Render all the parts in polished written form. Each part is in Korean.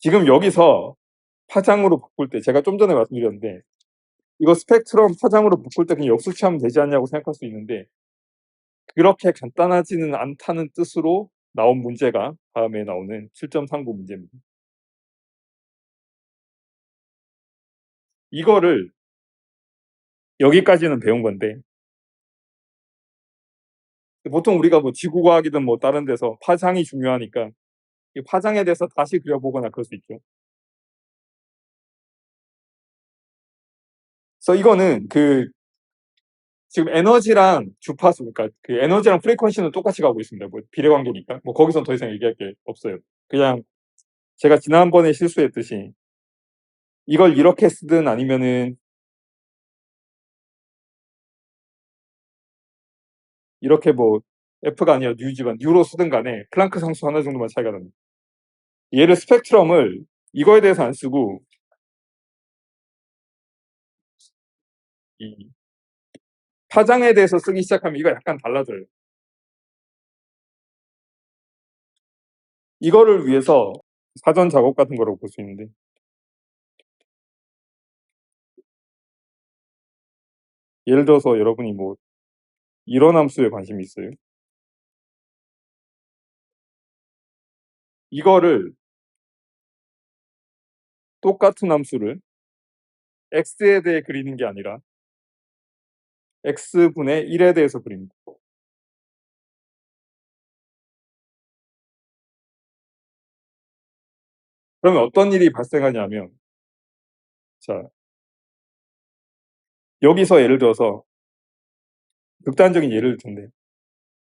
지금 여기서 파장으로 바꿀 때 제가 좀 전에 말씀드렸는데 이거 스펙트럼 파장으로 바꿀 때 그냥 역수치하면 되지 않냐고 생각할 수 있는데 그렇게 간단하지는 않다는 뜻으로 나온 문제가 다음에 나오는 7.39 문제입니다. 이거를 여기까지는 배운 건데 보통 우리가 뭐 지구과학이든 뭐 다른 데서 파장이 중요하니까 이 파장에 대해서 다시 그려보거나 그럴 수 있죠. 그래서 이거는 지금 에너지랑 주파수, 그러니까 그 에너지랑 프리퀀시는 똑같이 가고 있습니다. 뭐 비례관계니까. 뭐 거기선 더 이상 얘기할 게 없어요. 그냥 제가 지난번에 실수했듯이 이걸 이렇게 쓰든 아니면은 이렇게 뭐 F가 아니라 뉴지만 뉴로 쓰든 간에 플랑크 상수 하나 정도만 차이가 납니다. 얘를 스펙트럼을 이거에 대해서 안 쓰고 이 파장에 대해서 쓰기 시작하면 이거 약간 달라져요. 이거를 위해서 사전 작업 같은 거라고 볼 수 있는데 예를 들어서 여러분이 뭐 이런 함수에 관심이 있어요. 이거를 똑같은 함수를 x에 대해 그리는 게 아니라 x분의 1에 대해서 그립니다. 그러면 어떤 일이 발생하냐면 자 여기서 예를 들어서 극단적인 예를 들 텐데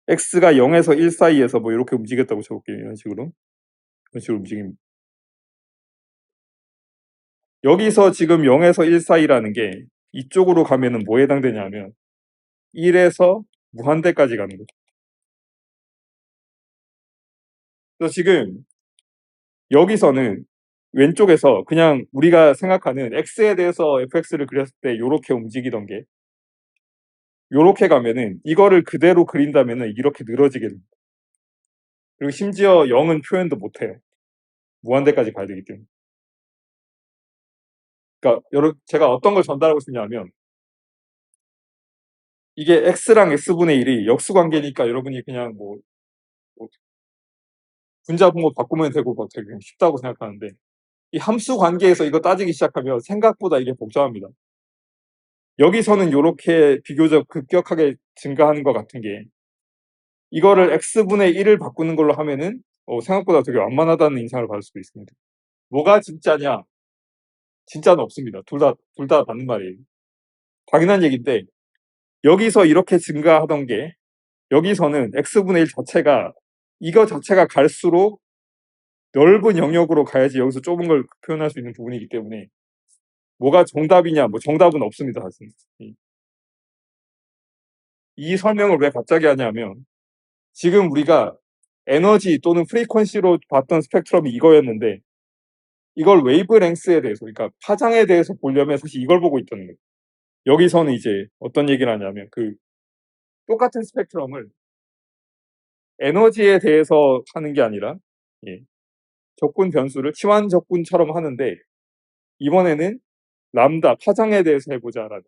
x가 0에서 1 사이에서 뭐 이렇게 움직였다고 쳐볼게요. 이런 식으로 움직입니다. 여기서 지금 0에서 1 사이라는 게 이쪽으로 가면은 뭐에 해당되냐면 1에서 무한대까지 가는 거죠. 그래서 지금 여기서는 왼쪽에서 그냥 우리가 생각하는 x에 대해서 fx를 그렸을 때 요렇게 움직이던 게 요렇게 가면은 이거를 그대로 그린다면은 이렇게 늘어지게 됩니다. 그리고 심지어 0은 표현도 못 해요. 무한대까지 가야 되기 때문에. 그러니까 제가 어떤 걸 전달하고 싶냐면 이게 x랑 x분의 1이 역수관계니까 여러분이 그냥 뭐 분자분모 바꾸면 되고 뭐 되게 쉽다고 생각하는데 이 함수 관계에서 이거 따지기 시작하면 생각보다 이게 복잡합니다. 여기서는 요렇게 비교적 급격하게 증가하는 것 같은 게 이거를 x분의 1을 바꾸는 걸로 하면은 생각보다 되게 완만하다는 인상을 받을 수도 있습니다. 뭐가 진짜냐? 진짜는 없습니다. 둘 다 맞는 말이에요. 당연한 얘기인데 여기서 이렇게 증가하던 게 여기서는 x분의 1 자체가 이거 자체가 갈수록 넓은 영역으로 가야지 여기서 좁은 걸 표현할 수 있는 부분이기 때문에 뭐가 정답이냐? 뭐 정답은 없습니다, 사실. 이 설명을 왜 갑자기 하냐면 지금 우리가 에너지 또는 프리퀀시로 봤던 스펙트럼이 이거였는데 이걸 웨이브랭스에 대해서 그러니까 파장에 대해서 보려면 사실 이걸 보고 있다는 거예요. 여기서는 이제 어떤 얘기를 하냐면 똑같은 스펙트럼을 에너지에 대해서 하는 게 아니라 예, 적분 변수를 치환 적분처럼 하는데 이번에는 람다 파장에 대해서 해보자라는.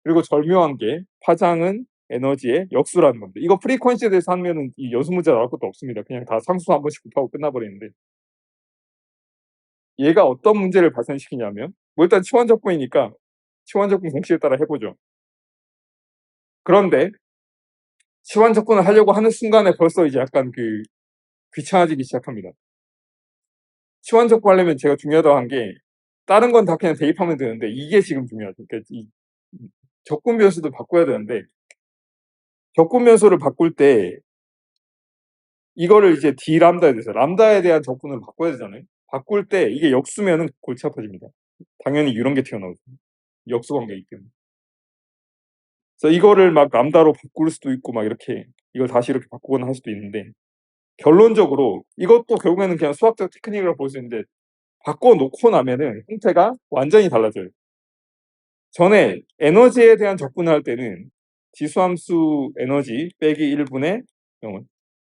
그리고 절묘한 게 파장은 에너지의 역수라는 겁니다. 이거 프리퀀시에 대해서 하면은 이 여수 문제 나올 것도 없습니다. 그냥 다 상수 한 번씩 곱하고 끝나버리는데 얘가 어떤 문제를 발생시키냐면 뭐 일단 치환 적분이니까 치환 적분 공식에 따라 해보죠. 그런데 치환 접근을 하려고 하는 순간에 벌써 이제 약간 귀찮아지기 시작합니다. 치환 접근하려면 제가 중요하다고 한 게 다른 건 다 그냥 대입하면 되는데 이게 지금 중요하죠. 그러니까 이 접근 변수도 바꿔야 되는데 접근 변수를 바꿀 때 이거를 이제 d 람다에 대해서 람다에 대한 접근을 바꿔야 되잖아요. 바꿀 때 이게 역수면은 골치 아파집니다. 당연히 이런 게 튀어나오죠. 역수 관계이기 때문에. 그래서 이거를 막 람다로 바꿀 수도 있고 막 이렇게 이걸 다시 이렇게 바꾸거나 할 수도 있는데 결론적으로 이것도 결국에는 그냥 수학적 테크닉이라고 볼 수 있는데 바꿔놓고 나면은 형태가 완전히 달라져요. 전에 에너지에 대한 접근을 할 때는 지수함수 에너지 빼기 1분의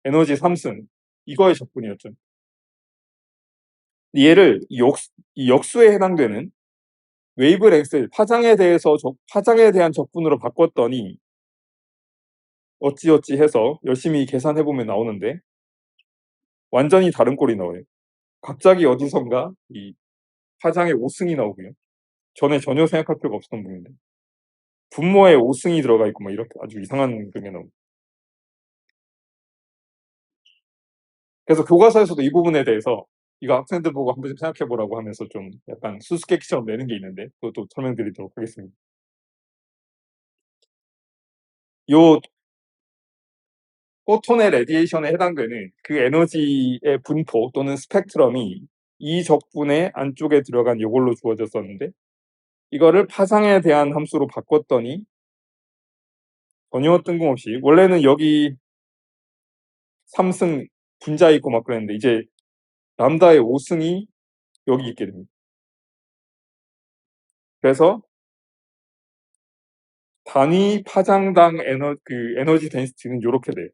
에너지 3승 이거의 접근이었죠. 얘를 이 역수에 해당되는 웨이브랭스, 파장에 대한 적분으로 바꿨더니 어찌어찌 해서 열심히 계산해보면 나오는데 완전히 다른 꼴이 나와요. 갑자기 어디선가 이 파장에 5승이 나오고요. 전에 전혀 생각할 필요가 없었던 부분인데 분모에 5승이 들어가 있고 막 이렇게 아주 이상한 그게 나옵니다. 그래서 교과서에서도 이 부분에 대해서 이거 학생들 보고 한 번씩 생각해보라고 하면서 좀 약간 수수께끼처럼 내는 게 있는데 그것도 설명드리도록 하겠습니다. 요 포톤의 레디에이션에 해당되는 그 에너지의 분포 또는 스펙트럼이 이 적분의 안쪽에 들어간 이걸로 주어졌었는데 이거를 파장에 대한 함수로 바꿨더니 전혀 뜬금없이 원래는 여기 3승 분자 있고 막 그랬는데 이제 람다의 5승이 여기 있게 됩니다. 그래서 단위 파장당 에너지 덴시티는 이렇게 돼요.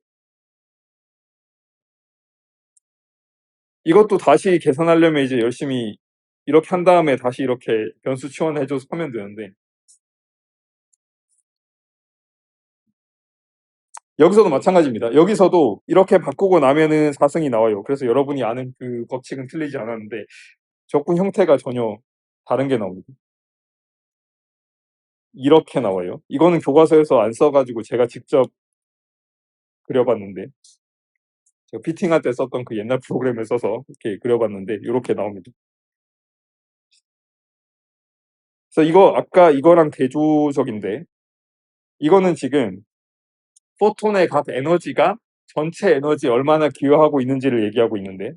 이것도 다시 계산하려면 이제 열심히 이렇게 한 다음에 다시 이렇게 변수 치환해줘서 하면 되는데 여기서도 마찬가지입니다. 여기서도 이렇게 바꾸고 나면은 4승이 나와요. 그래서 여러분이 아는 그 법칙은 틀리지 않았는데 적분 형태가 전혀 다른 게 나옵니다. 이렇게 나와요. 이거는 교과서에서 안 써가지고 제가 직접 그려봤는데 제가 피팅할 때 썼던 그 옛날 프로그램을 써서 이렇게 그려봤는데 이렇게 나옵니다. 그래서 이거 아까 이거랑 대조적인데 이거는 지금 포톤의 각 에너지가 전체 에너지에 얼마나 기여하고 있는지를 얘기하고 있는데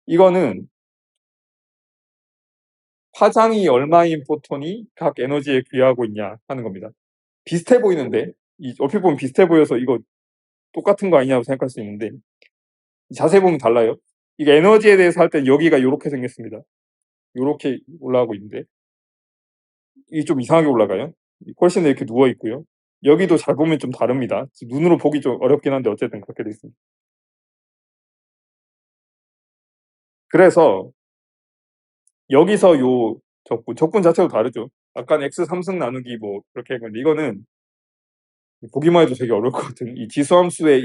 이거는 파장이 얼마인 포톤이 각 에너지에 기여하고 있냐 하는 겁니다. 비슷해 보이는데 얼핏 보면 비슷해 보여서 이거 똑같은 거 아니냐고 생각할 수 있는데 자세히 보면 달라요. 이게 에너지에 대해서 할 땐 여기가 이렇게 생겼습니다. 이렇게 올라가고 있는데 이게 좀 이상하게 올라가요. 훨씬 이렇게 누워 있고요. 여기도 잘 보면 좀 다릅니다. 눈으로 보기 좀 어렵긴 한데 어쨌든 그렇게 돼 있습니다. 그래서 여기서 요 적분 자체도 다르죠. 아까는 x 3승 나누기 뭐 그렇게 했는데 이거는 보기만 해도 되게 어려울 것 같은 이 지수함수의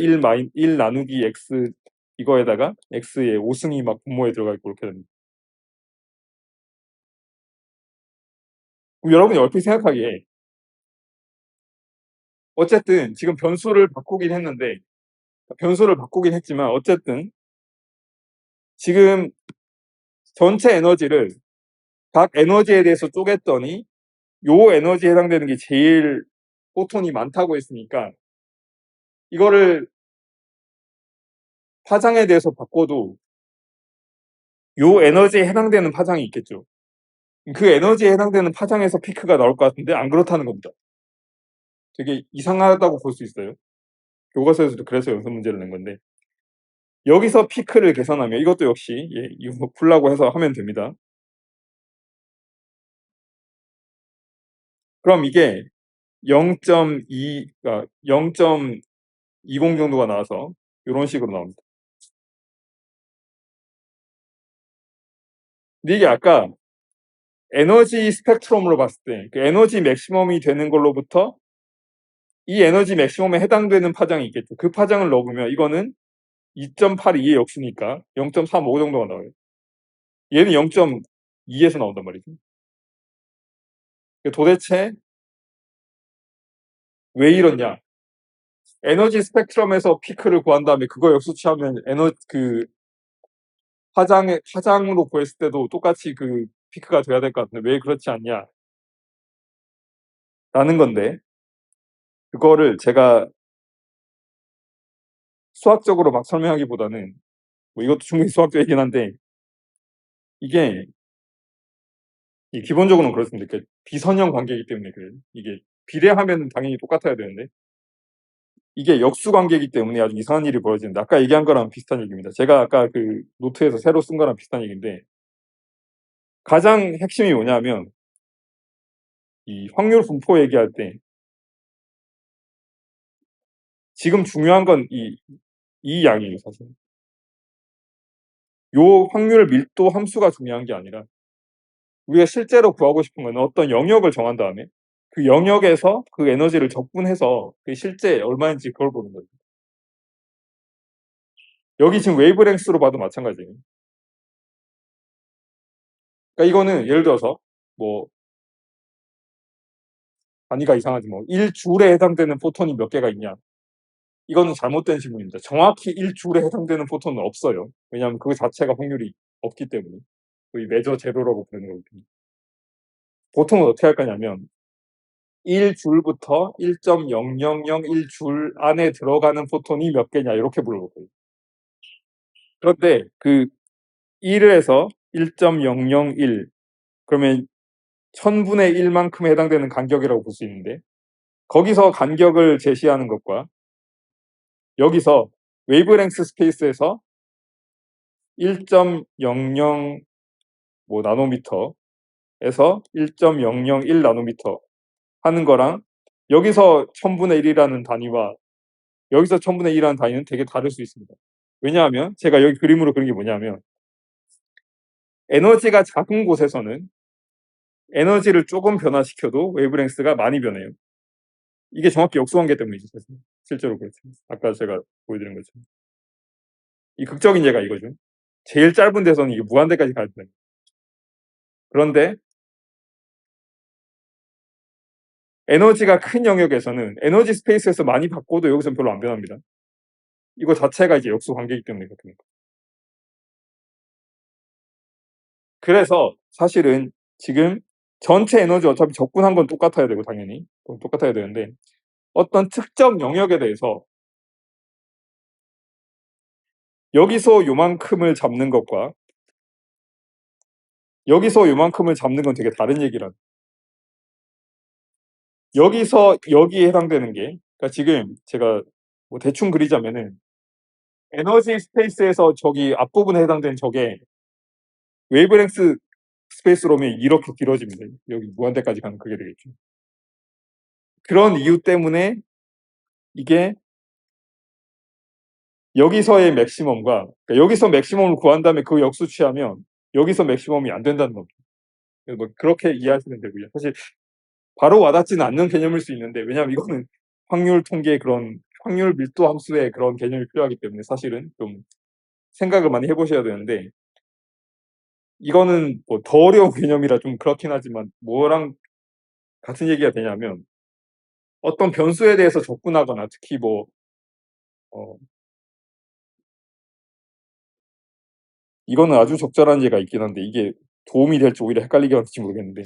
1 나누기 x 이거에다가 x의 5승이 막 분모에 들어가 있고 이렇게 됩니다. 그럼 여러분이 얼핏 생각하기에 어쨌든 지금 변수를 바꾸긴 했지만 어쨌든 지금 전체 에너지를 각 에너지에 대해서 쪼갰더니 요 에너지에 해당되는 게 제일 포톤이 많다고 했으니까 이거를 파장에 대해서 바꿔도 요 에너지에 해당되는 파장이 있겠죠. 그 에너지에 해당되는 파장에서 피크가 나올 것 같은데 안 그렇다는 겁니다. 되게 이상하다고 볼 수 있어요. 교과서에서도 그래서 연습 문제를 낸 건데 여기서 피크를 계산하면 이것도 역시 이거 풀라고 해서 하면 됩니다. 그럼 이게 0.2, 그러니까 0.20 정도가 나와서 이런 식으로 나옵니다. 근데 이게 아까 에너지 스펙트럼으로 봤을 때 그 에너지 맥시멈이 되는 걸로부터 이 에너지 맥시멈에 해당되는 파장이 있겠죠. 그 파장을 넣으면 이거는 2.82의 역수니까 0.35 정도가 나와요. 얘는 0.2에서 나온단 말이죠. 도대체 왜 이러냐? 에너지 스펙트럼에서 피크를 구한 다음에 그거 역수 취하면 파장으로 구했을 때도 똑같이 그 피크가 돼야 될 것 같은데 왜 그렇지 않냐? 라는 건데 그거를 제가 수학적으로 막 설명하기보다는 뭐 이것도 충분히 수학적이긴 한데 이게 기본적으로는 그렇습니다. 비선형 관계이기 때문에 그래요. 이게 비례하면 당연히 똑같아야 되는데 이게 역수 관계이기 때문에 아주 이상한 일이 벌어지는데 아까 얘기한 거랑 비슷한 얘기입니다. 제가 아까 그 노트에서 새로 쓴 거랑 비슷한 얘기인데 가장 핵심이 뭐냐면 이 확률 분포 얘기할 때 지금 중요한 건 이 양이에요, 사실. 요 확률 밀도 함수가 중요한 게 아니라 우리가 실제로 구하고 싶은 건 어떤 영역을 정한 다음에 그 영역에서 그 에너지를 적분해서 그게 실제 얼마인지 그걸 보는 거죠. 여기 지금 웨이브랭스로 봐도 마찬가지예요. 그러니까 이거는 예를 들어서 뭐 단위가 이상하지 뭐 1줄에 해당되는 포톤이 몇 개가 있냐. 이거는 잘못된 질문입니다. 정확히 1줄에 해당되는 포톤은 없어요. 왜냐하면 그 자체가 확률이 없기 때문에. 거의 메저 제로라고 부르는 거기 때문에. 보통은 어떻게 할 거냐면 1줄부터 1.0001줄 안에 들어가는 포톤이 몇 개냐 이렇게 물어볼 거예요. 그런데 그 1에서 1.001 그러면 1000분의 1만큼에 해당되는 간격이라고 볼 수 있는데 거기서 간격을 제시하는 것과 여기서 웨이브랭스 스페이스에서 1.00 뭐 나노미터에서 1.001 나노미터 하는 거랑 여기서 1000분의 1이라는 단위와 여기서 1000분의 1이라는 단위는 되게 다를 수 있습니다. 왜냐하면 제가 여기 그림으로 그린 게 뭐냐면 에너지가 작은 곳에서는 에너지를 조금 변화시켜도 웨이브랭스가 많이 변해요. 이게 정확히 역수관계 때문이죠. 실제로 그렇죠. 아까 제가 보여드린 것처럼. 이 극적인 예가 이거죠. 제일 짧은 데서는 이게 무한대까지 갈 거예요. 그런데 에너지가 큰 영역에서는 에너지 스페이스에서 많이 바꿔도 여기서는 별로 안 변합니다. 이거 자체가 이제 역수 관계이기 때문에 그렇습니다. 그래서 사실은 지금 전체 에너지 어차피 적분한 건 똑같아야 되고 당연히 똑같아야 되는데 어떤 특정 영역에 대해서 여기서 요만큼을 잡는 것과 여기서 요만큼을 잡는 건 되게 다른 얘기란. 여기서 여기에 해당되는 게 그러니까 지금 제가 뭐 대충 그리자면은 에너지 스페이스에서 저기 앞부분에 해당되는 저게 웨이브랭스 스페이스로 오면 이렇게 길어집니다. 여기 무한대까지 가는 그게 되겠죠. 그런 이유 때문에 이게 여기서의 맥시멈과 그러니까 여기서 맥시멈을 구한 다음에 그 역수 취하면 여기서 맥시멈이 안 된다는 겁니다. 뭐 그렇게 이해하시면 되고요. 사실 바로 와닿지는 않는 개념일 수 있는데 왜냐하면 이거는 확률 통계의 그런 확률 밀도 함수의 그런 개념이 필요하기 때문에 사실은 좀 생각을 많이 해보셔야 되는데 이거는 뭐 더 어려운 개념이라 좀 그렇긴 하지만 뭐랑 같은 얘기가 되냐면 어떤 변수에 대해서 접근하거나 특히 뭐 이거는 아주 적절한 예가 있긴 한데 이게 도움이 될지 오히려 헷갈리게 할지 모르겠는데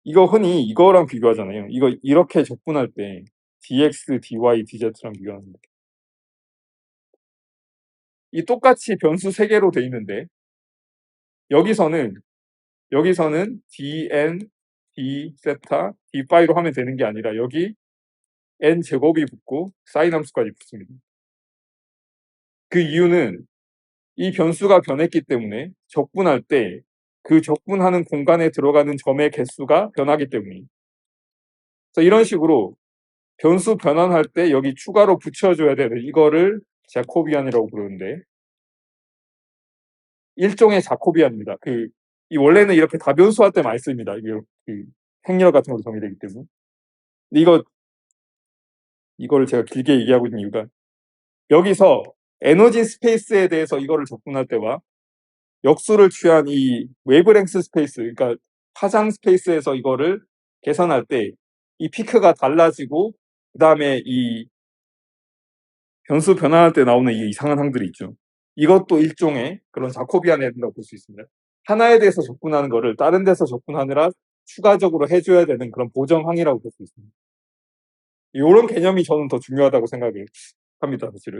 이거 흔히 이거랑 비교하잖아요. 이거 이렇게 접근할 때 dx, dy, dz랑 비교하는데 이 똑같이 변수 3개로 돼 있는데 여기서는 dn, d 세타, d 파이로 하면 되는 게 아니라 여기 n 제곱이 붙고 사인 함수까지 붙습니다. 그 이유는 이 변수가 변했기 때문에 적분할 때 그 적분하는 공간에 들어가는 점의 개수가 변하기 때문이에요. 그래서 이런 식으로 변수 변환할 때 여기 추가로 붙여줘야 되는 이거를 자코비안이라고 부르는데 일종의 자코비안입니다. 이 원래는 이렇게 다변수할 때 많이 씁니다. 이게 그 행렬 같은 걸로 정의되기 때문에. 근데 이거를 제가 길게 얘기하고 있는 이유가 여기서 에너지 스페이스에 대해서 이거를 접근할 때와 역수를 취한 이 웨이브랭스 스페이스, 그러니까 파장 스페이스에서 이거를 계산할 때 이 피크가 달라지고 그 다음에 이 변수 변환할 때 나오는 이 이상한 항들이 있죠. 이것도 일종의 그런 자코비안에 된다고 볼 수 있습니다. 하나에 대해서 접근하는 거를 다른 데서 접근하느라 추가적으로 해줘야 되는 그런 보정항이라고 볼 수 있습니다. 이런 개념이 저는 더 중요하다고 생각을 합니다, 사실은.